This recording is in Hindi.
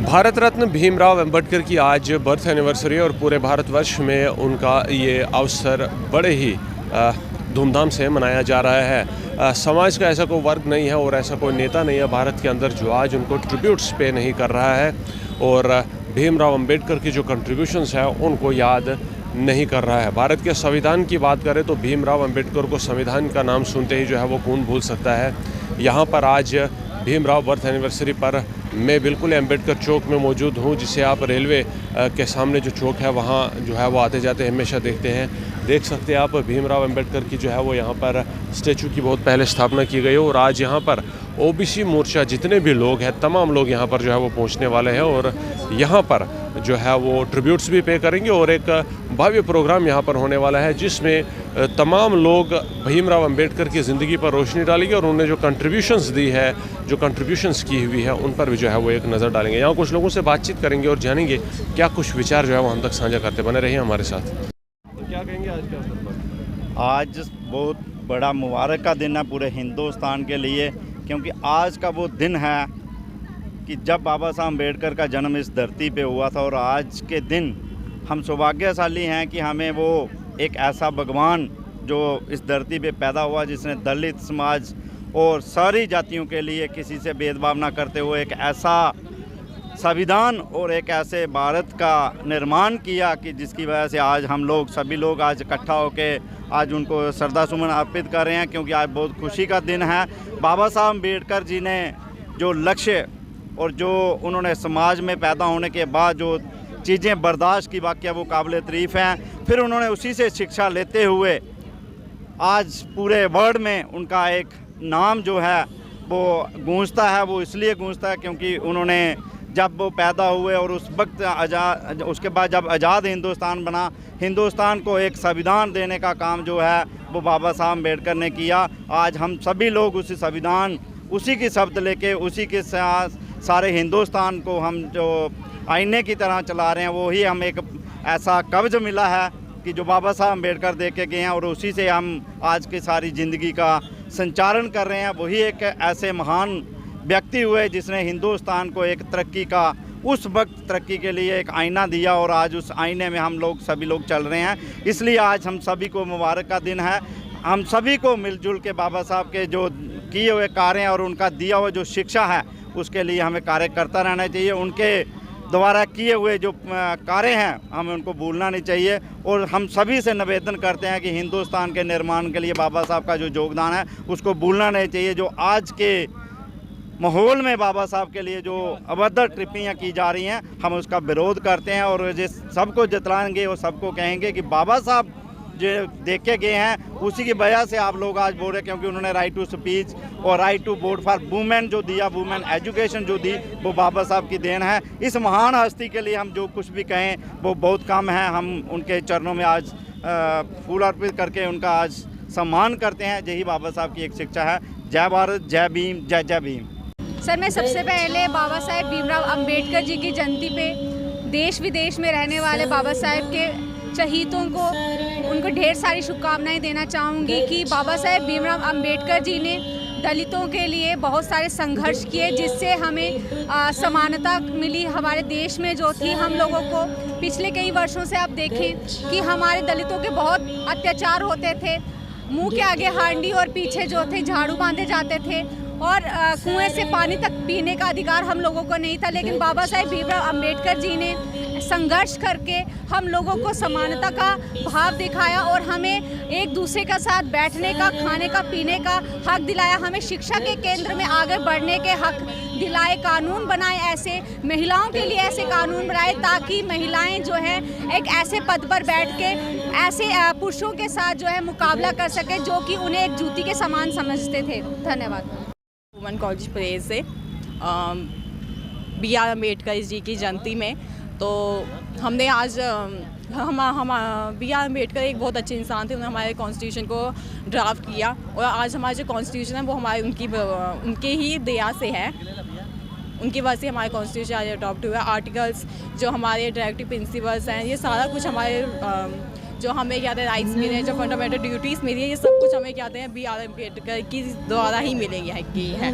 भारत रत्न भीमराव अंबेडकर की आज बर्थ एनिवर्सरी और पूरे भारतवर्ष में उनका ये अवसर बड़े ही धूमधाम से मनाया जा रहा है। समाज का ऐसा कोई वर्ग नहीं है और ऐसा कोई नेता नहीं है भारत के अंदर जो आज उनको ट्रिब्यूट्स पे नहीं कर रहा है और भीमराव अंबेडकर की जो कंट्रीब्यूशंस है उनको याद नहीं कर रहा है। भारत के संविधान की बात करें तो भीमराव अंबेडकर को संविधान का नाम सुनते ही जो है वो कौन भूल सकता है। यहाँ पर आज भीमराव बर्थ एनिवर्सरी पर मैं बिल्कुल अंबेडकर चौक में मौजूद हूँ, जिसे आप रेलवे के सामने जो चौक है वहाँ जो है वो आते जाते हमेशा देखते हैं। देख सकते हैं आप भीमराव अंबेडकर की जो है वो यहाँ पर स्टैचू की बहुत पहले स्थापना की गई है और आज यहाँ पर ओबीसी मोर्चा जितने भी लोग हैं तमाम लोग यहाँ पर जो है वो पहुँचने वाले हैं और यहाँ पर जो है वो ट्रिब्यूट्स भी पे करेंगे और एक भव्य प्रोग्राम यहाँ पर होने वाला है जिसमें तमाम लोग भीमराव अंबेडकर की ज़िंदगी पर रोशनी डालेंगे और उन्होंने जो कंट्रीब्यूशंस दी है, जो कंट्रीब्यूशंस की हुई है उन पर भी जो है वो एक नज़र डालेंगे। यहाँ कुछ लोगों से बातचीत करेंगे और जानेंगे क्या कुछ विचार जो है वो हम तक साझा करते बने रहिए हमारे साथ। तो क्या कहेंगे आज के अवसर पर? आज बहुत बड़ा मुबारक का दिन है पूरे हिंदुस्तान के लिए, क्योंकि आज का वो दिन है कि जब बाबा साहब अम्बेडकर का जन्म इस धरती पे हुआ था। और आज के दिन हम सौभाग्यशाली हैं कि हमें वो एक ऐसा भगवान जो इस धरती पे पैदा हुआ, जिसने दलित समाज और सारी जातियों के लिए किसी से भेदभाव ना करते हुए एक ऐसा संविधान और एक ऐसे भारत का निर्माण किया कि जिसकी वजह से आज हम लोग सभी लोग आज इकट्ठा होकर आज उनको श्रद्धासुमन अर्पित कर रहे हैं, क्योंकि आज बहुत खुशी का दिन है। बाबा साहब अम्बेडकर जी ने जो लक्ष्य और जो उन्होंने समाज में पैदा होने के बाद जो चीज़ें बर्दाश्त की वाक़या वो काबिल तारीफ़ हैं। फिर उन्होंने उसी से शिक्षा लेते हुए आज पूरे वर्ल्ड में उनका एक नाम जो है वो गूंजता है। वो इसलिए गूंजता है क्योंकि उन्होंने जब वो पैदा हुए और उस वक्त उसके बाद जब आज़ाद हिंदुस्तान बना, हिंदुस्तान को एक संविधान देने का काम जो है वो बाबा साहब अम्बेडकर ने किया। आज हम सभी लोग उसी संविधान, उसी की शब्द लेके उसी के सारे हिंदुस्तान को हम जो आईने की तरह चला रहे हैं, वही हम एक ऐसा कब्ज मिला है कि जो बाबा साहब अम्बेडकर दे के गए हैं और उसी से हम आज की सारी ज़िंदगी का संचालन कर रहे हैं। वही एक ऐसे महान व्यक्ति हुए जिसने हिंदुस्तान को एक तरक्की का, उस वक्त तरक्की के लिए एक आईना दिया और आज उस आईने में हम लोग सभी लोग चल रहे हैं। इसलिए आज हम सभी को मुबारक का दिन है। हम सभी को मिलजुल के बाबा साहब के जो किए हुए कार्य और उनका दिया हुआ जो शिक्षा है उसके लिए हमें कार्य करता रहना चाहिए। उनके द्वारा किए हुए जो कार्य हैं हमें उनको भूलना नहीं चाहिए। और हम सभी से निवेदन करते हैं कि हिंदुस्तान के निर्माण के लिए बाबा साहब का जो योगदान है उसको भूलना नहीं चाहिए। जो आज के माहौल में बाबा साहब के लिए जो अभद्र टिप्पणियाँ की जा रही हैं हम उसका विरोध करते हैं और जिस सबको जतलाएंगे और सबको कहेंगे कि बाबा साहब जो देखे गए हैं उसी की वजह से आप लोग आज बोल रहे हैं, क्योंकि उन्होंने राइट टू स्पीच और right to vote for women जो दिया, वुमेन एजुकेशन जो दी, वो बाबा साहब की देन है। इस महान हस्ती के लिए हम जो कुछ भी कहें वो बहुत कम है। हम उनके चरणों में आज फूल अर्पित करके उनका आज सम्मान करते हैं। यही बाबा साहब की एक शिक्षा है। जय भारत, जय भीम, जय जय भीम। सर, मैं सबसे पहले बाबा साहेब भीमराव अंबेडकर जी की जयंती पे देश विदेश में रहने वाले बाबा साहेब के शहीदों को उनको ढेर सारी शुभकामनाएं देना चाहूँगी कि बाबा साहेब भीमराव अंबेडकर जी ने दलितों के लिए बहुत सारे संघर्ष किए, जिससे हमें समानता मिली हमारे देश में जो थी। हम लोगों को पिछले कई वर्षों से आप देखें कि हमारे दलितों के बहुत अत्याचार होते थे। मुंह के आगे हांडी और पीछे जो थे झाड़ू बांधे जाते थे और कुएं से पानी तक पीने का अधिकार हम लोगों को नहीं था। लेकिन बाबा साहेब भीमराव अंबेडकर जी ने संघर्ष करके हम लोगों को समानता का भाव दिखाया और हमें एक दूसरे के साथ बैठने का, खाने का, पीने का हक दिलाया। हमें शिक्षा के केंद्र में आगे बढ़ने के हक दिलाए, कानून बनाए, ऐसे महिलाओं के लिए ऐसे कानून बनाए ताकि महिलाएं जो है एक ऐसे पद पर बैठ के ऐसे पुरुषों के साथ जो है मुकाबला कर सके जो कि उन्हें एक जूती के समान समझते थे। धन्यवाद। वुमेन कॉलेज प्रेस से बी आर अम्बेडकर जी की जयंती में तो हमने आज हम बी आर अम्बेडकर एक बहुत अच्छे इंसान थे। उन्होंने हमारे कॉन्स्टिट्यूशन को ड्राफ्ट किया और आज हमारा जो कॉन्स्टिट्यूशन है वो हमारे उनके ही दया से है। उनकी वजह से हमारे कॉन्स्टिट्यूशन आज अडॉप्ट हुआ। आर्टिकल्स जो हमारे डायरेक्टिव प्रिंसिपल्स हैं, ये सारा कुछ हमारे जो हमें क्या है राइट्स मिले हैं, जो फंडामेंटल ड्यूटीज़ मिली है, ये सब कुछ हमें क्या हैं बी आर अम्बेडकर की द्वारा ही मिलेंगी है।